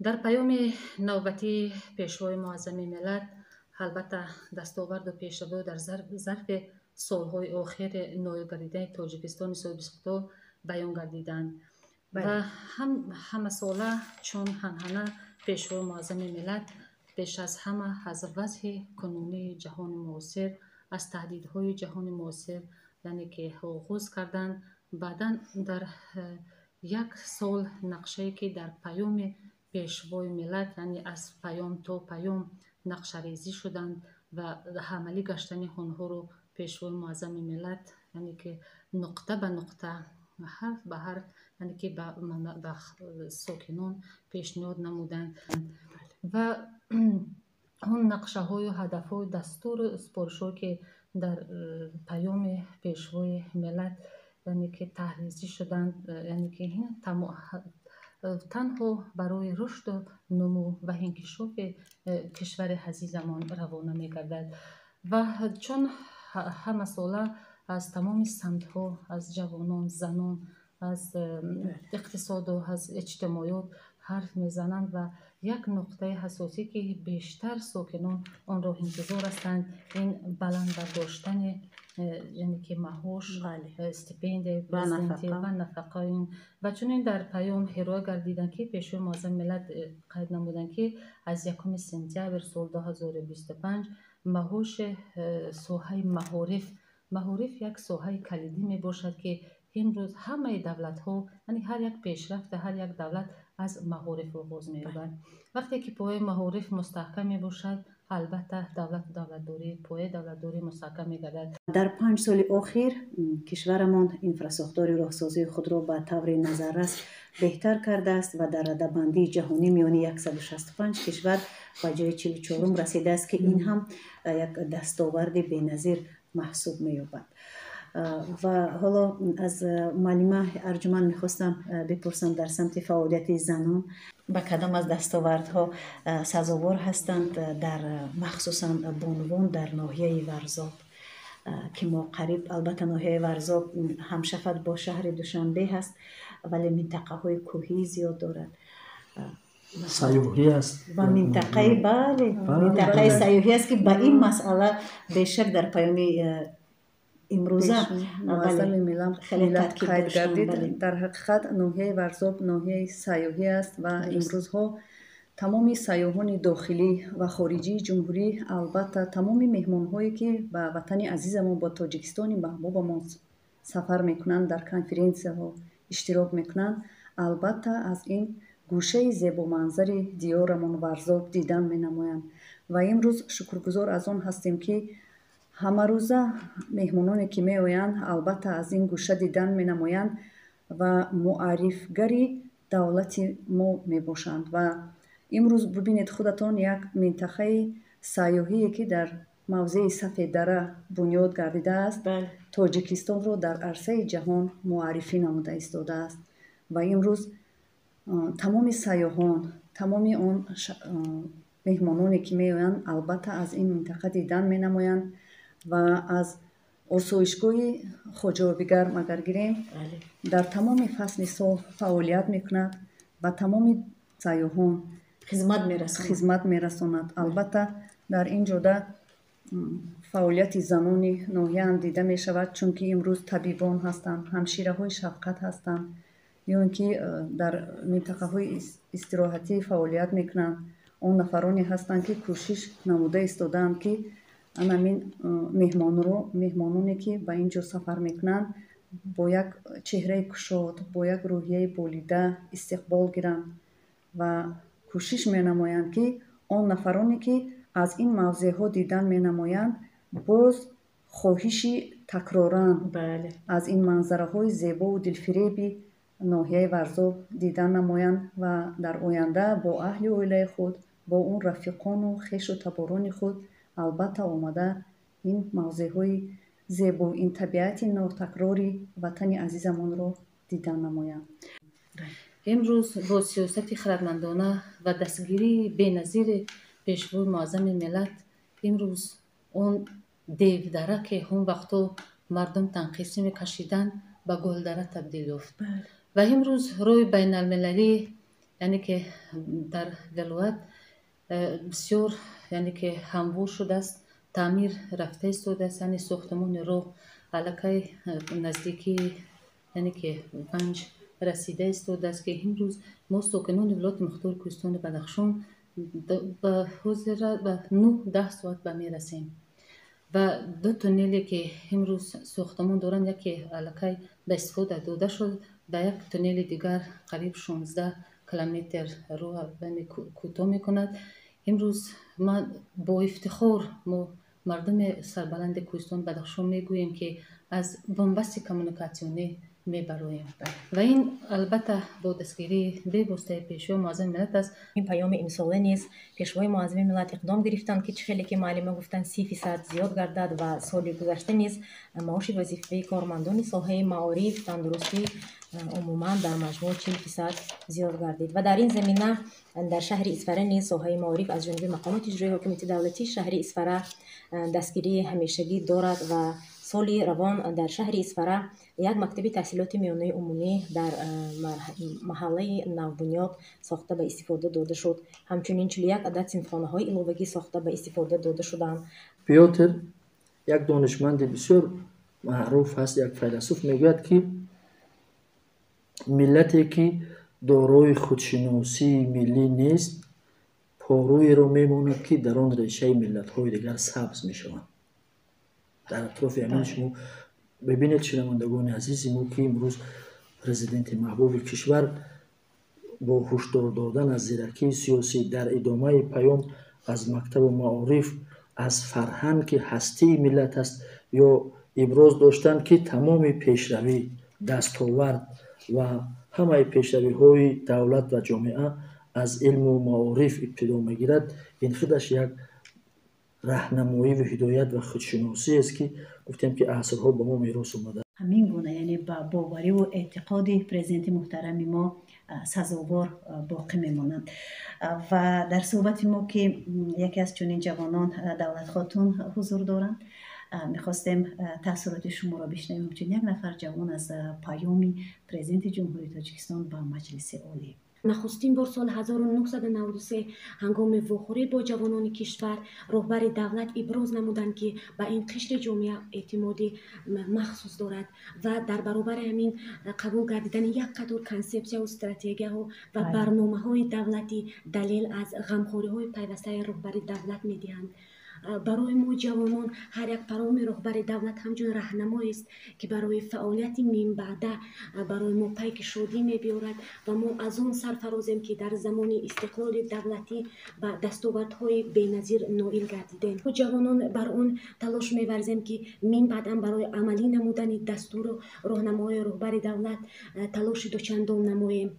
در پیام نوبتی پیشوای معظم ملت البته دستاورد و پیشرو در ظرف سالهای آخر نوگردیدن تاجیکستان سوبسکتو بیان گردیدند و همه ساله چون هنهنه پیشوای معظم ملت پیش از همه از وضع کنونی جهان معاصر، از تهدیدهای جهان معاصر یعنی که آغاز کردند. بعدا در یک سال نقشه که در پیام پیشوای ملت یعنی از پیام تا پیام نقشه ریزی شدند و عملی گشتن آنها رو پیشوای معظم ملت یعنی که نقطه به نقطه حرف به حرف یعنی که به ساکنان پیشنهاد نمودند و اون نقشه های و هدف های دستور سپارشو که در پیام پیشوای ملت یعنی که تحریزی شدند، یعنی که این تنها برای رشد و نمو و انکشاف کشور عزیزمان روانه می‌گردد و چون همه ساله از تمام سمت‌ها، از جوانان، زنان، از اقتصاد و از اجتماعیات حرف میزنند و یک نقطه حساسی که بیشتر ساکنان آن را انتظار هستند این بلند برداشتن یعنی که معاش، استیپند پرزیدنتی و نفقه و چون این در پیام هرو گردیدن که پیشوای معظم ملت قید نمودن که از 1 سپتامبر سال 2025 معاش ساحه معارف یک ساحه کلیدی می باشد که امروز همه دولت ها یعنی هر یک پیشرفت هر یک دولت از معارف آغاز می یابد. وقتی که پایه معارف مستحکم می باشد البته پایه دولتداری مستحکم می گردد. در 5 سال اخیر کشورمان انفراستراکچور راهسازی خود را به طور نظررس بهتر کرده است و در رده‌بندی جهانی میان 165 کشور به جای 44 رسیده است که این هم یک دستاورد بی‌نظیر محسوب می‌یابد. و حالا از معلمه ارجمند میخواستم بپرسم در سمت فعالیت زنان به کدام از دستاوردها سزاوار هستند در مخصوصا بانوان در ناحیه ورزاب که ما قریب البته ناحیه ورزاب همشفت با شهر دوشنبه هست ولی منطقه های کوهی زیاد دارد سیاحی است و منطقه منطقه سیاحی است که به این مسئله بیشک در پیامی امروزه معظم ملت قید گردید. در حقیقت ناحیه ورزاب ناحیه سیاحی است و امروزها تمامی سیاحان داخلی و خارجی جمهوری البته تمامی مهمان‌هایی که به وطن عزیزمون با تاجیکستان محبوبمون سفر میکنند در کنفرانس‌ها اشتراک میکنند البته از این گوشه زیبا منظر دیارمون ورزاب دیدن مینمایند و امروز شکرگزار از آن هستیم که همه روزه مهمانانی که می آیند البته از این گوشه دیدن می نمایند و معرفگری دولت ما می باشند و امروز ببینید خودتان یک منطقه سیاحی که در موضع سفید دره بنیاد گردیده است تاجیکستان رو در عرصه جهان معرفی نموده ایستاده است و امروز تمام سیاحان تمام اون مهمانانی که می آیند البته از این منطقه دیدن می نمایند و از آسایشگاه خواجه بیگر اگر گیریم در تمام فصل سال فعالیت میکند و تمام سیاحان خدمت میرساند. البته در این جاده فعالیت زنان ناحیه هم دیده می شود چون که امروز طبیبان هستند، همشیره های شفقت هستند یا اینکه در منطقه های استراحتی فعالیت میکنند. اون نفرانی هستند که کوشش نموده ایستادند که همین مهمانانی که به اینجا سفر میکنند با یک چهره کشاد با یک روحیه بولیده استقبال گیرند و کوشش می نمایند که آن نفرانی که از این موضع ها دیدن می نمایند باز خواهش تکرارن از این منظره های زیبا و دلفریبی ناحیه ورزاب دیدن نمایند و در آینده با اهل و عائله خود با اون رفیقان و خویش و تباران خود البته آمده این موضوع های زیبا این طبیعت ناتکراری وطن عزیزمان رو دیدن نمایند. امروز با سیاست خردمندانه و دستگیری بی‌نظیر پیشوای معظم ملت امروز اون دیو دره که اون وقتا مردم تنقیسی میکشیدن به گل دره تبدیل یافت و امروز روی بین المللی یعنی که در ولایت بسیار یعنی که هموار شده است، تعمیر رفته ایستاده است. یعنی ساختمان راه علاقه نزدیکی یعنی که 5 رسیده ایستاده است که امروز ما ساکنان ولایت مختار کوهستان بدخشان به حضور به 9-10 ساعت به می رسیم. و 2 تونلی که امروز ساختمان دارن، یکی علاقه به استفاده داده شد، و یک تونل دیگر قریب 16 کیلومتر راه کوتاه میکند. امروز ما با افتخار ما مردم سربلند کوهستان بدخشان میگوییم که از بنبست کمیونیکاسیونی میبرویم و این البته با دستگیری بی پیشوا معظم ملت است. این پیام امساله نیز پیشوای معظم ملت اقدام گرفتند که خیلی که معلمه گفتن 30% زیاد گردد و سال گذشته نیز معاش وظیفه کارمندان ساحه معارف تندرستی عموما در مجموع 40% زیاد گردید و در این زمینه در شهر اسفره نیز ساحه معارف از جانب مقامات اجرایی حکومت دولتی شهر اسفره دستگیری همیشگی دارد و سال روان در شهر اسفره یک مکتب تحصیلات میانه عمومی در محله نوبنیاد ساخته به استفاده داده شد. همچنین 41 عدد صنفخانه‌های علاوگی ساخته به استفاده داده شدند. پیوتر یک دانشمند بسیار معروف است، یک فیلسوف، میگوید که ملتی که دارای خودشناسی ملی نیست پاروی را میماند که در آن ریشه ملت‌های دیگر سبز میشوند. در اطراف همین شما ببینید شنوندگان عزیز ما که امروز پرزیدنت محبوب کشور با هشدار دادن از زیرکی سیاسی در ادامه پیام از مکتب و معارف از فرهنگ که هستی ملت است یا ابراز داشتن که تمام پیشروی دستاورد و همه پیشروی های دولت و جامعه از علم و معارف ابتدا میگیرد. این خودش یک راهنمایی و هدایت و خودشناسی است که گفتیم که عصرها با ما میراث اومده. همین گونه یعنی با باوری و اعتقاد پرزیدنت محترم ما سزاوار باقی میمانند. و در صحبت ما که یکی از چنین جوانان دولت خاتون حضور دارند، میخواستیم تاثیرات شما را بشنویم. چون یک نفر جوان از پیام پرزیدنت جمهوری تاجیکستان با مجلس عالی. نخستین بار سال 1993 هنگام واخوری با جوانان کشور رهبر دولت ابراز نمودند که به این قشر جامعه اعتمادی مخصوص دارد و در برابر همین قبول گردیدن یک قطار کنسپسیا و استراتژی ها و برنامه های دولتی دلیل از غمخوری های پیوسته رهبر دولت میدهند. برای ما جوانان هر یک پیام رهبر دولت همچون راهنمایی است که برای فعالیت من بعده برای ما پیک شادی می‌بیارد و ما از آن سرفرازیم که در زمان استقلال دولتی به دستاوردهای بی‌نظیر نائل گردیدیم. ما جوانان بر آن تلاش می‌ورزیم که من بعدا برای عملی نمودن دستور و راهنمای رهبر دولت تلاش دوچندان نماییم.